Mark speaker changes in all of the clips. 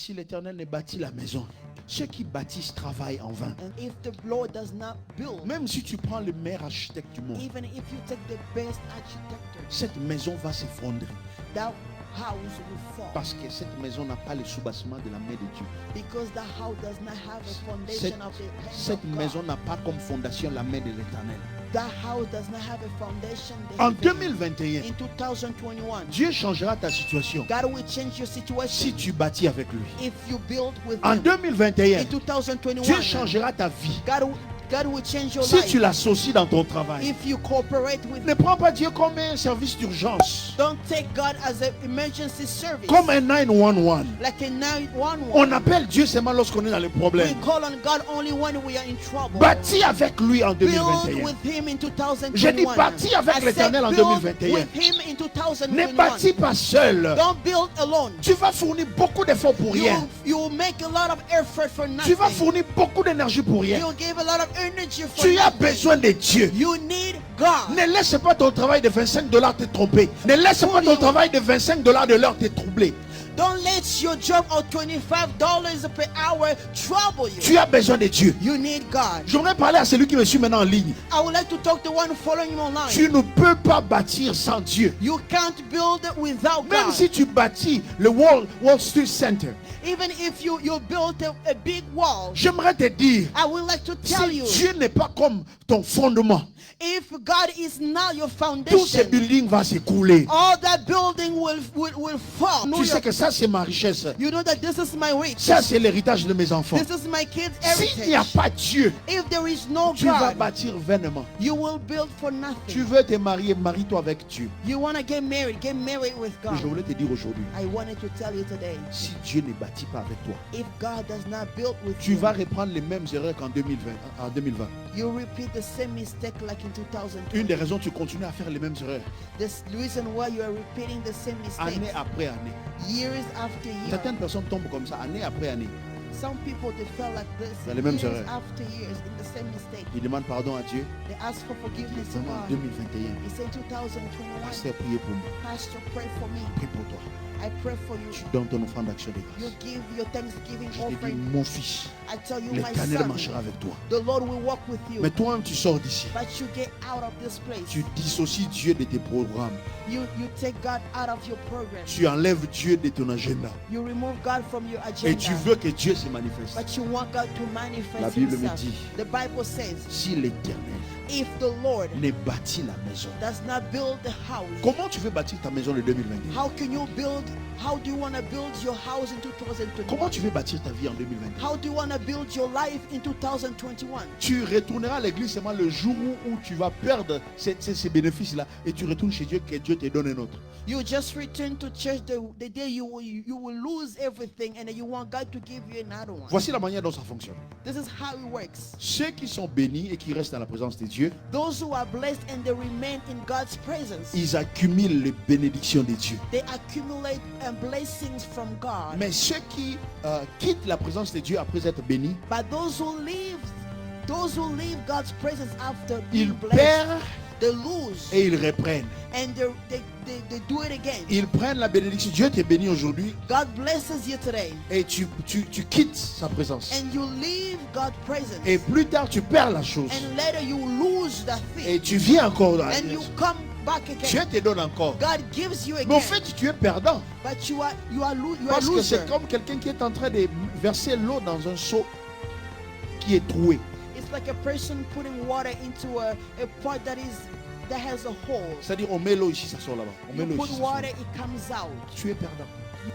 Speaker 1: Si l'Éternel ne bâtit la maison, ceux qui bâtissent travaillent en vain.
Speaker 2: And if the Lord does not build,
Speaker 1: Même si tu prends le meilleur architecte du monde,
Speaker 2: even if you take the best architecture,
Speaker 1: cette maison va s'effondrer.
Speaker 2: that house will fall.
Speaker 1: Parce que cette maison n'a pas le soubassement de la main de Dieu.
Speaker 2: Because the house does not have a foundation of the hand
Speaker 1: Cette
Speaker 2: of
Speaker 1: maison
Speaker 2: God.
Speaker 1: n'a pas comme fondation la main de l'Éternel.
Speaker 2: That house does not have a foundation.
Speaker 1: En 2021,
Speaker 2: In 2021,
Speaker 1: Dieu changera ta situation
Speaker 2: God will change your situation
Speaker 1: si tu bâtis avec lui.
Speaker 2: if you build with
Speaker 1: En
Speaker 2: Him.
Speaker 1: 2021,
Speaker 2: In 2021,
Speaker 1: Dieu changera ta vie
Speaker 2: God will change your
Speaker 1: si
Speaker 2: life
Speaker 1: tu l'associes dans ton travail.
Speaker 2: if you cooperate with
Speaker 1: Ne
Speaker 2: Him.
Speaker 1: prends pas Dieu comme un service d'urgence,
Speaker 2: Don't take God as an emergency service,
Speaker 1: comme un 911.
Speaker 2: like a 911.
Speaker 1: On appelle Dieu seulement lorsqu'on est dans les
Speaker 2: We
Speaker 1: problèmes.
Speaker 2: call on God only when we are in trouble.
Speaker 1: Bâtis avec lui en
Speaker 2: Build
Speaker 1: 2021.
Speaker 2: with Him in 2021.
Speaker 1: J'ai dit bâtis avec
Speaker 2: I said
Speaker 1: l'Éternel en
Speaker 2: build
Speaker 1: 2021.
Speaker 2: with Him in
Speaker 1: Ne
Speaker 2: 2021.
Speaker 1: bâtis pas seul.
Speaker 2: Don't build alone.
Speaker 1: Tu vas fournir beaucoup d'efforts pour rien.
Speaker 2: You will make a lot of effort for
Speaker 1: Tu vas
Speaker 2: nothing.
Speaker 1: fournir beaucoup d'énergie pour rien.
Speaker 2: You'll give a lot of energy for
Speaker 1: Tu as
Speaker 2: nothing.
Speaker 1: besoin de Dieu.
Speaker 2: You need God.
Speaker 1: Ne laisse pas ton travail de 25 $ te tromper. Ne laisse pas ton travail de 25 $ de l'heure te troubler.
Speaker 2: Don't let your job of $25 per hour trouble you.
Speaker 1: Tu as besoin de Dieu.
Speaker 2: You need God.
Speaker 1: J'aimerais parler à celui qui me suit maintenant en ligne.
Speaker 2: I would like to talk to one following you online.
Speaker 1: Tu ne peux pas bâtir sans Dieu.
Speaker 2: You can't build without
Speaker 1: Même
Speaker 2: God.
Speaker 1: si tu bâtis le Wall Street Center,
Speaker 2: Even if you built a big wall,
Speaker 1: j'aimerais te dire,
Speaker 2: I would like to tell
Speaker 1: si
Speaker 2: you,
Speaker 1: Dieu n'est pas comme ton fondement,
Speaker 2: if God is not your
Speaker 1: tout ce
Speaker 2: foundation,
Speaker 1: building va s'écrouler.
Speaker 2: all that building will fall.
Speaker 1: Tu sais que ça, c'est ma richesse.
Speaker 2: You know that this is my rich.
Speaker 1: Ça, c'est l'héritage de mes enfants.
Speaker 2: This is my kids'
Speaker 1: S'il n'y a
Speaker 2: heritage.
Speaker 1: pas Dieu,
Speaker 2: If there is no
Speaker 1: tu vas
Speaker 2: God,
Speaker 1: bâtir vainement.
Speaker 2: you will build for
Speaker 1: Tu
Speaker 2: nothing.
Speaker 1: veux te marier, marie-toi avec Dieu.
Speaker 2: You want to get married with
Speaker 1: Et
Speaker 2: God.
Speaker 1: je voulais te dire aujourd'hui,
Speaker 2: I wanted to tell you today,
Speaker 1: si Dieu ne bâtit pas avec toi,
Speaker 2: if God does not build with
Speaker 1: tu
Speaker 2: you,
Speaker 1: vas reprendre les mêmes erreurs qu'en 2020. En 2020.
Speaker 2: you repeat the same mistake like in 2020.
Speaker 1: Une des raisons tu continues à faire les mêmes erreurs,
Speaker 2: This reason why you are repeating the same
Speaker 1: année
Speaker 2: mistakes
Speaker 1: après année.
Speaker 2: years after year.
Speaker 1: Certaines personnes tombent comme ça, année après année.
Speaker 2: Some people they fell like this
Speaker 1: Dans les mêmes
Speaker 2: years
Speaker 1: erreurs.
Speaker 2: after years in the same mistake.
Speaker 1: Ils demandent pardon à Dieu.
Speaker 2: They ask for forgiveness to
Speaker 1: Vraiment, en
Speaker 2: God.
Speaker 1: 2021,
Speaker 2: He said 2021,
Speaker 1: pasteur, priez pour moi.
Speaker 2: Pastor, pray for me.
Speaker 1: Prie pour toi.
Speaker 2: I pray for you.
Speaker 1: Tu donnes ton offrande d'action de
Speaker 2: You
Speaker 1: grâce.
Speaker 2: give your Thanksgiving
Speaker 1: Je te dis,
Speaker 2: offering.
Speaker 1: mon fils,
Speaker 2: I tell you, my
Speaker 1: l'Éternel
Speaker 2: son,
Speaker 1: marchera avec toi.
Speaker 2: the Lord will walk with you.
Speaker 1: Mais toi-même, tu sors d'ici.
Speaker 2: But you get out of this place.
Speaker 1: Tu dissocies Dieu de tes programmes.
Speaker 2: You take God out of your program.
Speaker 1: Tu enlèves Dieu de ton agenda.
Speaker 2: You remove God from your
Speaker 1: Et
Speaker 2: agenda.
Speaker 1: tu veux que Dieu se manifeste.
Speaker 2: But you want God to manifest
Speaker 1: La Bible me
Speaker 2: himself.
Speaker 1: dit,
Speaker 2: The Bible says,
Speaker 1: si l'Éternel
Speaker 2: if the Lord
Speaker 1: ne bâtit la maison,
Speaker 2: does not build the house,
Speaker 1: comment tu veux bâtir ta maison de 2021?
Speaker 2: how do you want to build your house in
Speaker 1: Comment
Speaker 2: 2021?
Speaker 1: tu veux bâtir ta vie en 2021?
Speaker 2: How do you want to build your life in 2021?
Speaker 1: Tu retourneras à l'église seulement le jour où tu vas perdre ces bénéfices-là et tu retournes chez Dieu, que Dieu te donne un autre.
Speaker 2: You just return to church the day you will lose everything and then you want God to give you another one.
Speaker 1: Voici la manière dont ça fonctionne.
Speaker 2: This is how it works.
Speaker 1: Ceux qui sont bénis et qui restent dans la présence de Dieu,
Speaker 2: Those who are blessed and they remain in God's presence,
Speaker 1: ils accumulent les bénédictions de Dieu.
Speaker 2: they accumulate blessings from God.
Speaker 1: Mais ceux qui quittent la présence de Dieu après être bénis,
Speaker 2: But those who leave God's presence after
Speaker 1: ils
Speaker 2: being blessed,
Speaker 1: perdent
Speaker 2: they lose
Speaker 1: et ils reprennent.
Speaker 2: and they do it again.
Speaker 1: Ils prennent la bénédiction. Dieu te bénit aujourd'hui
Speaker 2: God blesses you today
Speaker 1: et tu quittes sa présence.
Speaker 2: and you leave God's presence
Speaker 1: Et plus tard, tu perds la chose.
Speaker 2: and later you lose that thing
Speaker 1: Et tu viens encore dans la
Speaker 2: and you
Speaker 1: grâce.
Speaker 2: come back
Speaker 1: Dieu
Speaker 2: again.
Speaker 1: te donne encore.
Speaker 2: God gives you
Speaker 1: Mais au
Speaker 2: again,
Speaker 1: fait, tu es perdant.
Speaker 2: but you are
Speaker 1: Parce que
Speaker 2: loser.
Speaker 1: c'est comme quelqu'un qui est en train de verser l'eau dans un seau qui est troué.
Speaker 2: It's like a person putting water into a pot that has a hole.
Speaker 1: C'est-à-dire, on met l'eau ici, ça sort là-bas. On met
Speaker 2: You
Speaker 1: l'eau
Speaker 2: put
Speaker 1: ici, ça sort
Speaker 2: water,
Speaker 1: là-bas.
Speaker 2: it comes out.
Speaker 1: Tu es perdant.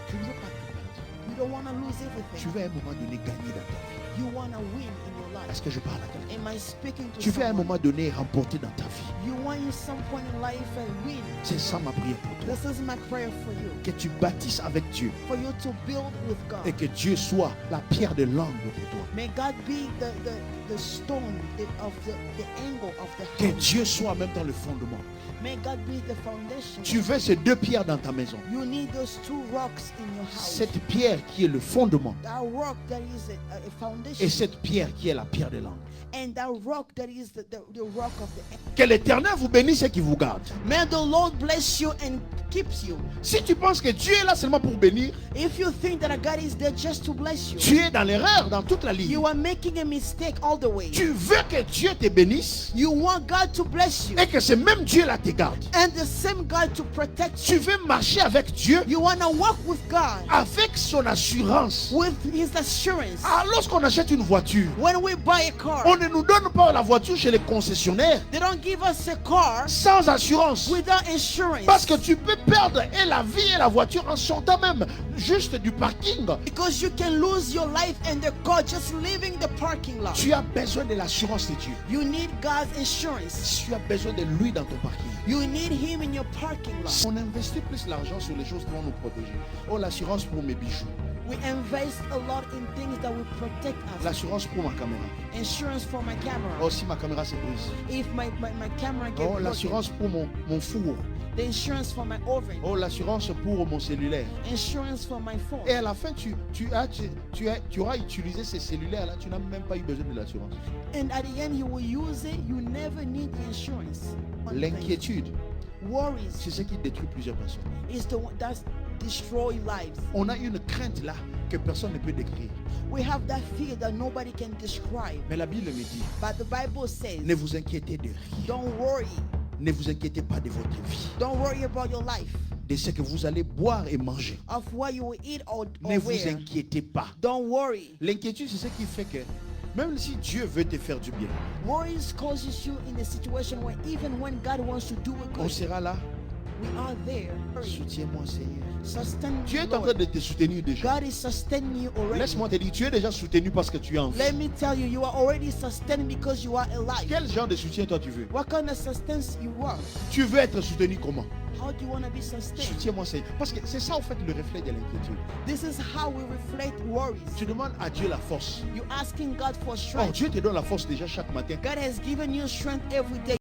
Speaker 1: Tu ne veux pas tout perdre.
Speaker 2: You don't want to lose
Speaker 1: Tu
Speaker 2: everything.
Speaker 1: veux à un moment donné gagner dans ta vie.
Speaker 2: You want to win in your life.
Speaker 1: Est-ce que je parle à quelqu'un?
Speaker 2: Am I speaking to
Speaker 1: Tu veux à un
Speaker 2: someone?
Speaker 1: moment donné remporter dans ta vie.
Speaker 2: You want in some point in life and win.
Speaker 1: C'est ça ma prière pour toi.
Speaker 2: This is my prayer for you.
Speaker 1: Que tu bâtisses avec Dieu
Speaker 2: For you to build with
Speaker 1: et
Speaker 2: God.
Speaker 1: que Dieu soit la pierre de l'angle pour toi.
Speaker 2: May God be the stone of the angle of the
Speaker 1: Que
Speaker 2: house.
Speaker 1: Dieu soit en même temps le fondement.
Speaker 2: May God be the foundation.
Speaker 1: Tu veux ces deux pierres dans ta maison.
Speaker 2: You need those two rocks in your house.
Speaker 1: Cette pierre qui est le fondement
Speaker 2: That rock that is a foundation.
Speaker 1: et cette pierre qui est la pierre de l'angle.
Speaker 2: And that rock that is the rock of the angle.
Speaker 1: Que l'Éternel vous bénisse et qu'il vous garde.
Speaker 2: May the Lord bless you and keeps you.
Speaker 1: Si tu penses que Dieu est là seulement pour bénir,
Speaker 2: If you think that a God is there just to bless you,
Speaker 1: tu es dans l'erreur dans toute la ligne.
Speaker 2: you are making a mistake all the way.
Speaker 1: Tu veux que Dieu te bénisse
Speaker 2: You want God to bless you,
Speaker 1: et que ce même Dieu là te garde.
Speaker 2: and the same God to protect
Speaker 1: Tu
Speaker 2: you.
Speaker 1: veux marcher avec Dieu
Speaker 2: You want to walk with God
Speaker 1: avec son assurance.
Speaker 2: with His assurance.
Speaker 1: Alors lorsqu'on achète une voiture,
Speaker 2: When we buy a car,
Speaker 1: on ne nous donne pas la voiture chez les concessionnaires
Speaker 2: they don't give us a car
Speaker 1: sans assurance.
Speaker 2: without insurance.
Speaker 1: Parce que tu peux perdre et la vie et la voiture en sortant même juste du parking.
Speaker 2: Because you can lose your life and the car just leaving the parking lot.
Speaker 1: Tu as besoin de l'assurance de Dieu.
Speaker 2: You need God's insurance.
Speaker 1: Tu as besoin de lui dans ton parking.
Speaker 2: You need Him in your parking lot.
Speaker 1: On investit plus l'argent sur les choses qui vont nous protéger. Oh, l'assurance pour mes bijoux.
Speaker 2: We invest a lot in things that will protect us.
Speaker 1: L'assurance pour ma caméra.
Speaker 2: Insurance for my camera.
Speaker 1: Oh, si ma caméra se brise.
Speaker 2: If my camera gets
Speaker 1: Oh,
Speaker 2: broken.
Speaker 1: l'assurance pour mon four.
Speaker 2: The insurance for my oven.
Speaker 1: Oh, l'assurance pour mon cellulaire.
Speaker 2: Insurance for my phone.
Speaker 1: Et à la fin, tu auras utilisé ces cellulaires-là. Tu n'as même pas eu besoin de l'assurance.
Speaker 2: And at the end, you will use it. You never need the insurance. One thing.
Speaker 1: L'inquiétude,
Speaker 2: Worries
Speaker 1: c'est ce qui détruit plusieurs personnes.
Speaker 2: is the one that destroy lives.
Speaker 1: On a une crainte là que personne ne peut décrire.
Speaker 2: We have that fear that nobody can describe.
Speaker 1: Mais la Bible me dit,
Speaker 2: But the Bible says,
Speaker 1: ne vous inquiétez de rien.
Speaker 2: don't worry.
Speaker 1: Ne vous inquiétez pas de votre vie,
Speaker 2: Don't worry about your life,
Speaker 1: de ce que vous allez boire et manger.
Speaker 2: of what you will eat or
Speaker 1: Ne vous
Speaker 2: wear.
Speaker 1: inquiétez pas.
Speaker 2: Don't worry.
Speaker 1: L'inquiétude, c'est ce qui fait que même si Dieu veut te faire du bien,
Speaker 2: Worries causes you in a situation where even when God wants to do a
Speaker 1: on
Speaker 2: good,
Speaker 1: sera là.
Speaker 2: we are there.
Speaker 1: Soutiens-moi, Seigneur.
Speaker 2: Sustain
Speaker 1: Dieu
Speaker 2: you,
Speaker 1: est en train
Speaker 2: Lord.
Speaker 1: de te soutenir déjà.
Speaker 2: God is sustaining you already.
Speaker 1: Laisse-moi te dire, tu es déjà soutenu parce que tu es en vie.
Speaker 2: Let me tell you, you are already sustained because you are alive.
Speaker 1: Quel genre de soutien toi tu veux?
Speaker 2: What kind of sustenance you want?
Speaker 1: Tu veux être soutenu comment?
Speaker 2: How do you want to be sustained?
Speaker 1: Soutiens-moi, Seigneur. Parce que c'est ça en fait le reflet de l'inquiétude.
Speaker 2: This is how we reflect worries.
Speaker 1: Tu demandes à Dieu la force.
Speaker 2: You asking God for
Speaker 1: Oh,
Speaker 2: strength.
Speaker 1: Dieu te donne la force déjà chaque matin.
Speaker 2: God has given you strength every day.